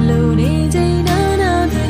Loading day, no, no,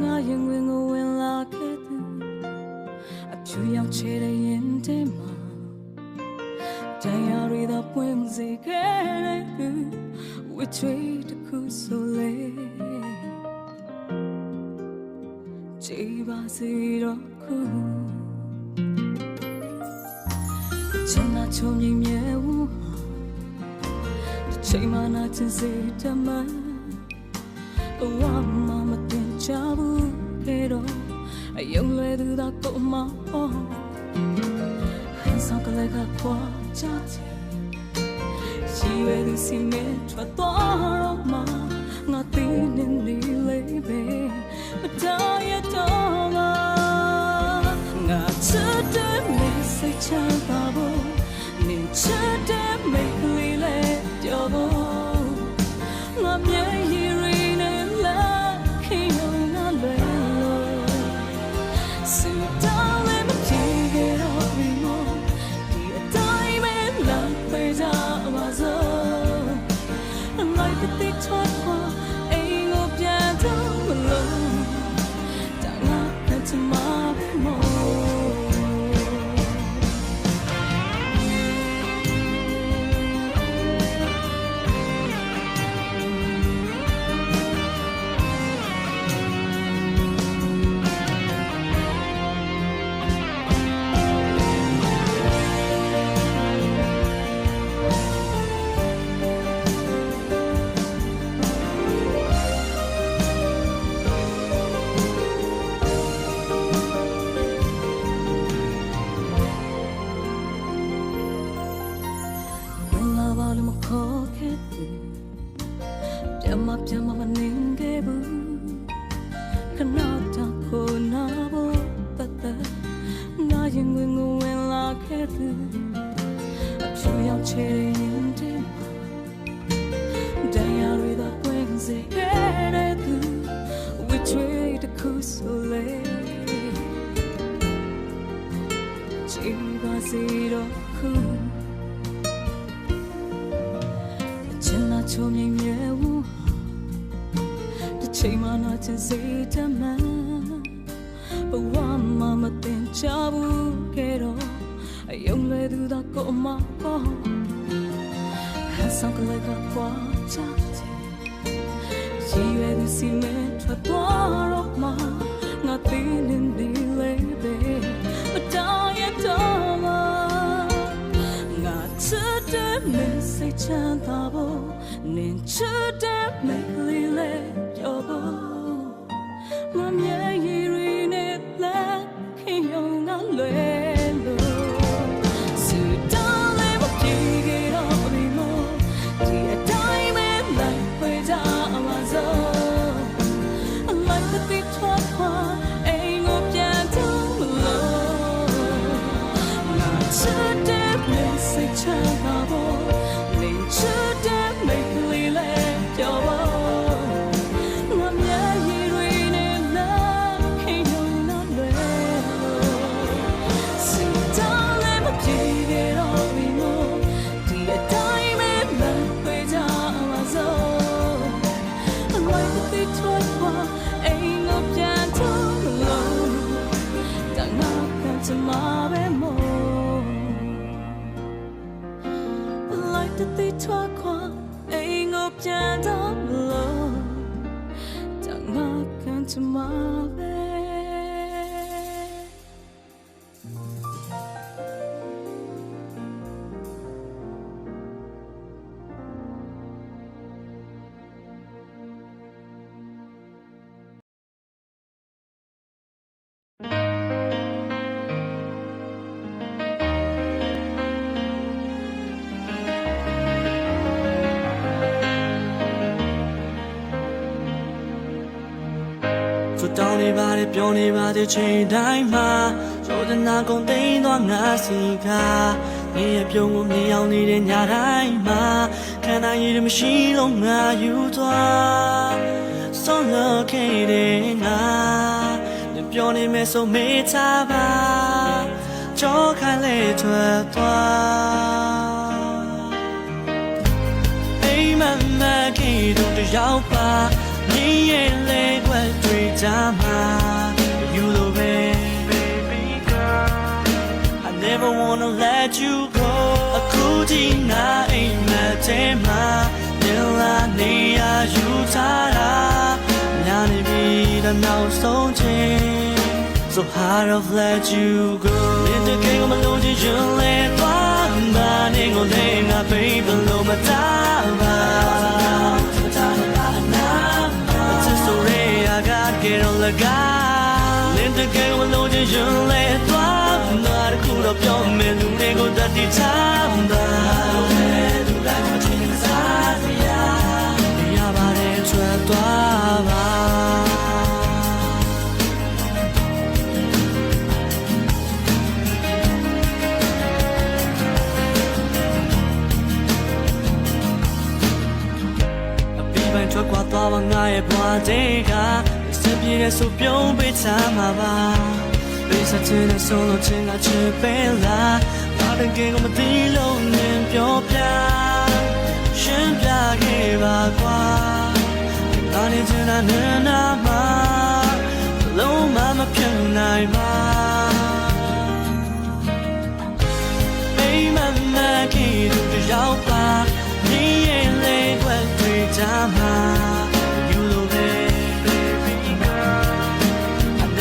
ငါရင်ဝင်ကိုဝင်လာခဲ့သူအဖြူရောက်ချေတဲ့ရင်ထဲမှာတရားရီသာပွင့်စေခဲ့တဲ့သူဝစ်ချွေတစ်ခုဆိုလေကြည်ပါစေတော့ခုချမ်းသာချုံမြင်မြဲဝူတစ်ချိန်မှနာချင်စေတမန်ဘဝမှာမတင်ချဘူးခဲ့တော့အယုံလွယ်သူသာကိုမအောင်ဟန်ဆောင်ကလေးကခွာချချင်ရှိရသူစီနဲ့ထွက်သွားတော့မှငါသိနေနေလေးပဲမတော်ရတော့မှငါချစ်တဲ့မိတ်စိတ်ချမ်းသာဖို့နင်ချစ်တဲ့မိတ်ကလေးလေးပြောဖို့ငါမျက်ရည်ရည်နဲ့လာခင်ရုံငါလွယ်လို့စိတ်တောင်းလည်းမကြည့်ခဲ့တော့ဘူးဒီအတိုင်းပဲလာပေးကြပါစို့ငါတစ်တိချွတ်ခွာအိမ်ကိုပြန်တော့မလို့တာငါနဲ့ချမပဲမို့ပြန်မနေခဲ့ဘူးခဏတောင်ကိုနာဖို့တတ်ငါရင်ဝင်ကိုဝင်လာခဲ့သူအဖြူရောက်ချေရင်တဲ့တရားရီသာပွင့်စေခဲ့တဲ့သူဝစ်ချွေတစ်ခုဆိုလေချီပါစေတော့ခုချင်နာချုံမြင်မြဲဝူချိန်မှနာချင်စေတမန်ဘဝမှာမတင်ချဘူးခဲ့တော့အယုံလွယ်သူသာကိုမပေါ်ဟန်ဆောင်ကလေးကပွားချချင်ရှိရသူစီမဲ့ထွက်သွားတော့မှငါသိနေနေလေးပဲမတော်ရတော့မှငါချစ်တဲ့မစိတ်ချမ်းသာဖို့နင်ချစ်တဲ့မိတ်ကလေးလေးပြောဖို့ငါမျက်ရည်ရည်နဲ့လက်ခင်ယုံငါလွယ်လို့စူတောင်းလေးမပြေခဲ့တော့ဘူးမို့ဒီအတိုင်းပဲလိုက်ခွေကြမှာစို့အလိုက်တဲ့တိထွက်ခွာအိမ်ကိုပြန်တော့မလို့ငါချစ်တဲ့မိတ်စိတ်ချမ်းသာဖို့နေချစ်တဲ့မိတ်ကလေးလေးပြောဖို့တိထွားခွာအိမ်ကိုပြန်တော့မလို့တငါကန်ချမပဲတောင်းနေပါတယ်ပြောနေပါတယ်ချိန်တိုင်းမှာရိုးဒနာကုန်သိမ်းသွားငါစီကနေရပြုံးကိုမြင်အောင်နေတဲ့ညတိုင်းမှာခန္ဓာရည်မရှိလို့ငါယူသွားဆုံးလို့ခဲ့တဲ့ငါပြောနေမယ်ဆိုမေးချပါကြောခိုင်းလေထွက်သွားအိမ်မမခေတော့တယောက်ပါမြင်ရဲ့လေွယ်တွေ့ကြ time you the way baby girl I never wanna let you go a cootie na ain't met tema nilla neya you tara nyani bi the now so change so hard of let you go in the game of melody you let ba ni go le nga baby lo ma ta ba get on the guy in the game with no vision let one not cool up your men who they go that the time do like what you inside ya bare chwa twa ba a be by chwa kwa twa ba nga ye bwa de gaပြည့်တဲ့ဆိုပြုံးပေးချမ်းမှာပါပေးစားခြင်းနဲ့ဆုံးလို့ခြင်းကချစ်ပဲလားဘာတကယ်ကိုမသိလို့နင်ပြောပြရှင်းပြခဲ့ပါကွာဒါနဲ့ချင်တာနဲ့နာမှာလုံးမမဖြစ်နိုင်ပါမိမမကြီးတို့ရောက်ပါနေရင်လေးွက်တွေ့ကြမှာ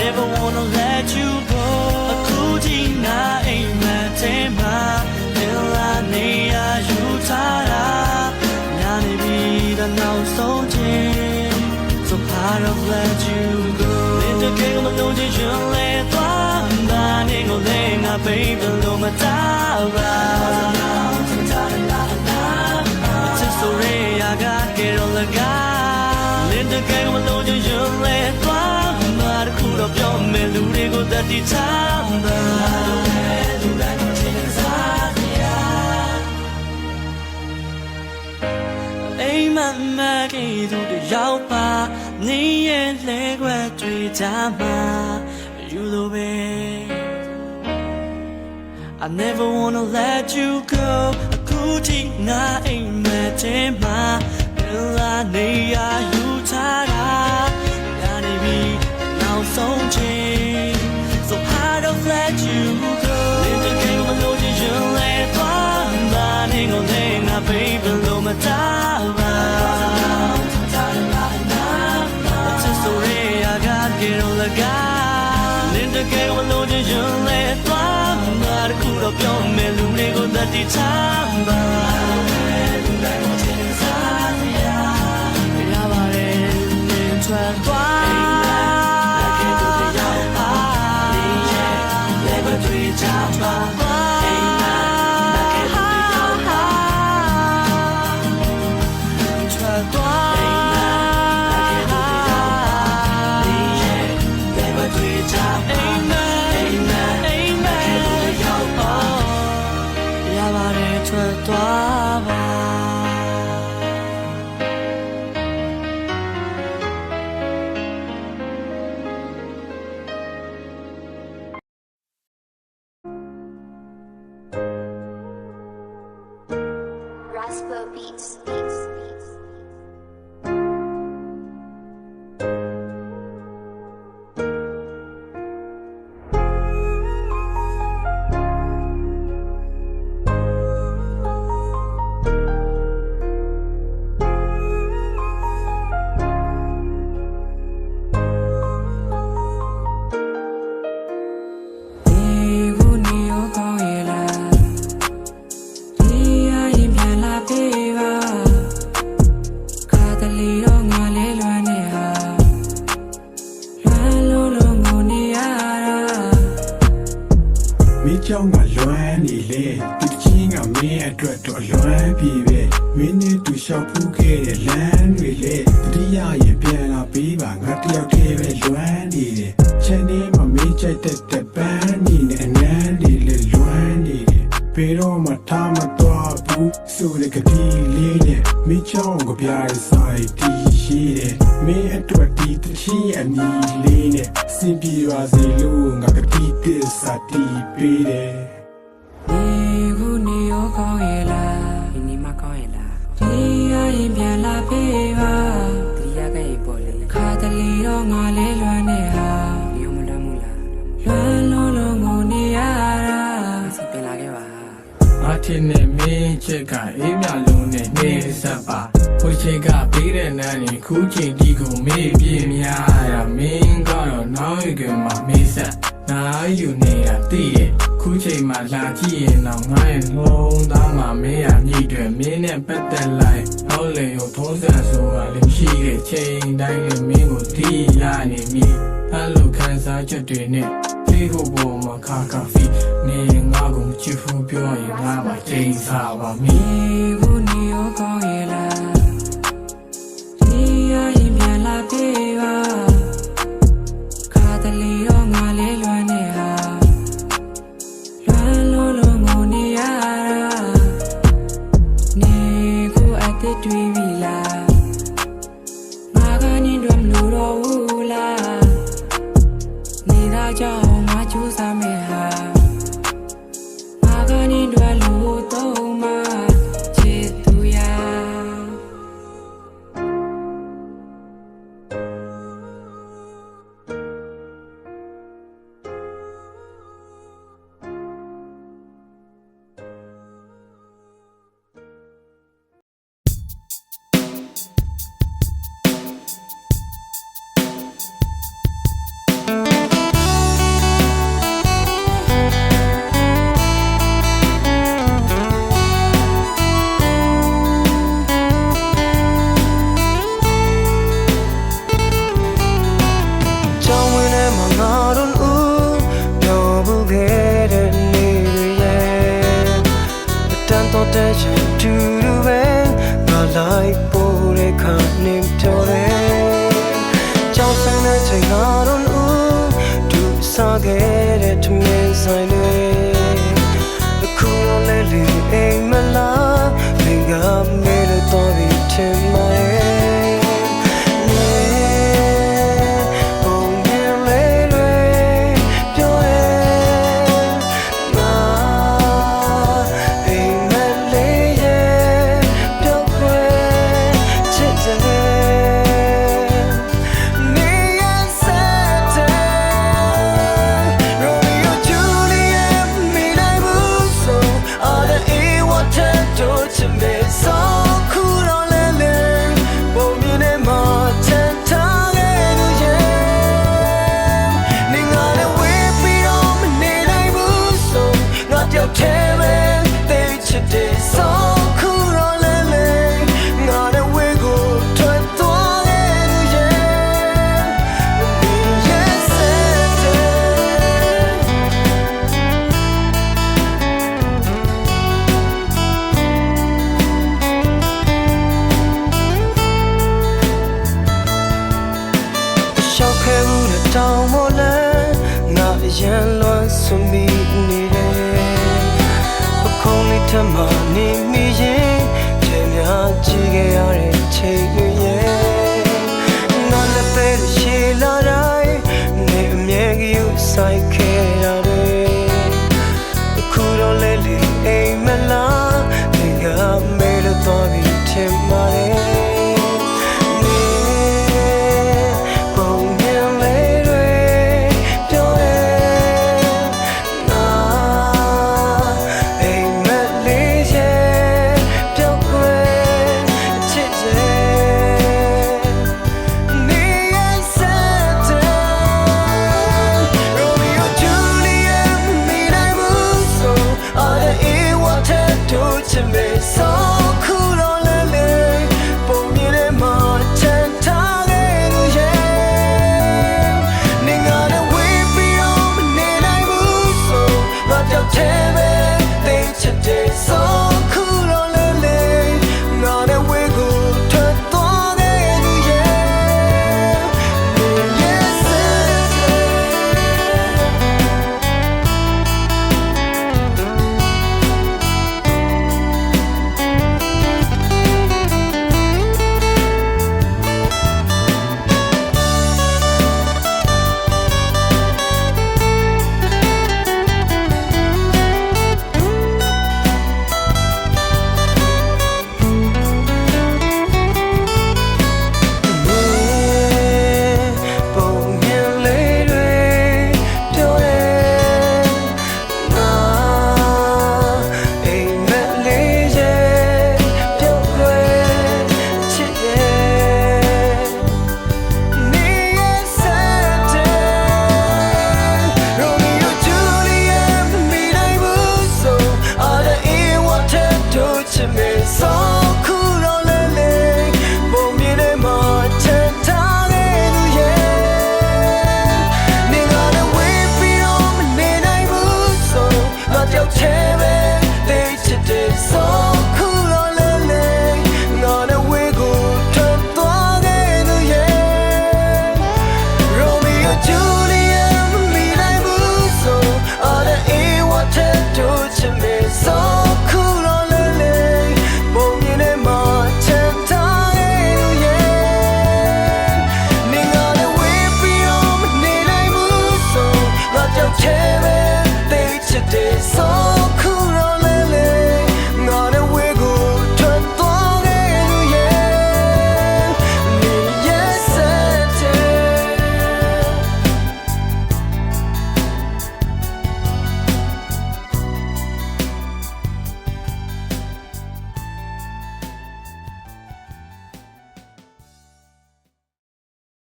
Never wanna let you go. A cootie na ain't met tema. Nilla neya you tara. Nyani bi the now so change. So hard of let you go. In the game of no vision let one ba ni go le nga baby lo ma ta ba. It's a story I got get on the guy. In the game of no vision let one. Cool up your men who they go that the time do like what you inside Hey mama ki do the yaw pa ni ye le kwa twi ja ma you the way I never wanna let you go a cootie na ain't met ma la ne ya you tara yani bi so change so hard of let you go in the game of no vision let one burning on the baby lo ma ta ba it's a story I got get on the guy in the game of no vision let one but cool up your men who they go that the time ba like what you inside ya bare nin twa twa Raspo Beats. Trong mà loan đi lệ, tự nhiên à mẹ trượt trọ loan bị về, mình đi tu sau phu kê để lan về lệ, tự đi à yên biển à bị bà ngắt theo kê về loan đi lệ, cha nè mà mình chạy tết ban đi nè nan đi lệ loan đi lệ, bê đó mà tham mà toa phu, su lệ cái đi lệ lệ, mình trong có bia sai đi xí lệ, mình trượt đi tự nhiên à đi lệ lệ, xin bia vào gì luôn ngắt cái đi tết sa đi bê lệ. Con ye la, ini ma con ye la. Dia ye bien la peva, dia cái bole. Khá tali တော့ငါလဲလွမ်းနေဟာညမလွမ်းမှုလားလွမ်းလုံးလုံးကိုနေရတာစိတ်ပင်လာခဲ့ပါ အထင်းနဲ့မင်းချက်ကအေးမြလုံးနဲ့နေဆက်ပါခွေချက်ကပေးတဲ့နန်းนี่ခုချိန်ဒီကိုမေးပြင်းများရမင်းကတော့နောက်ရကမှာမေးဆက်နာယူနေတာတည်ရဲ့ခုချိန်မှာလာကြည့်ရင်တော့ငါ့ရဲ့လုံးသားမှာမင်းရညှိတယ်မင်းနဲ့ပတ်သက်လိုက်နောက်လေကိုထုံးစံဆိုတာလည်းရှိတဲ့ချိန်တိုင်းလည်းမင်းကိုတီးရနေမိအဲ့လိုခံစားချက်တွေနဲ့ဒီကိုပေါ်မှာခါကာဖီနေငါကိုချစ်ဖို့ပြောရင်ငါပါချိန်စားပါမီ ဘူးနေရောကောင်းရဲ့လားဒီရရင်ပြန်လာပြေပါခါတလီတော့ငါလဲလွမ်းနေဟာလွမ်းလုံးလုံးကိုနေရတာနေကိုအသက်တွေးပြီလားငါကနေတော့မလို့တော့ဘူးလားနေတာကြောင့်ငါကြိုးစားမယ်ဟာငါကနေတော့လို့တော့မှချစ်သူရလိုက်ပို့တဲ့ခါနေပြောတယ်ကြောက်စမ်းတဲ့ချိန်ကတော့သူစားခဲ့တဲ့ထမင်းဆိုင်တွေအခုတော့လဲလေအိမ်မလားလင်ကမေးလို့တော့ဒီထင်မှာတောင်မလန်းငါရန်လွန်ဆွမိနေတယ်ပခုံးလေးထမနေမိရင်ချိန်များကြည့်ခဲ့ရတဲ့ချိန်တွေ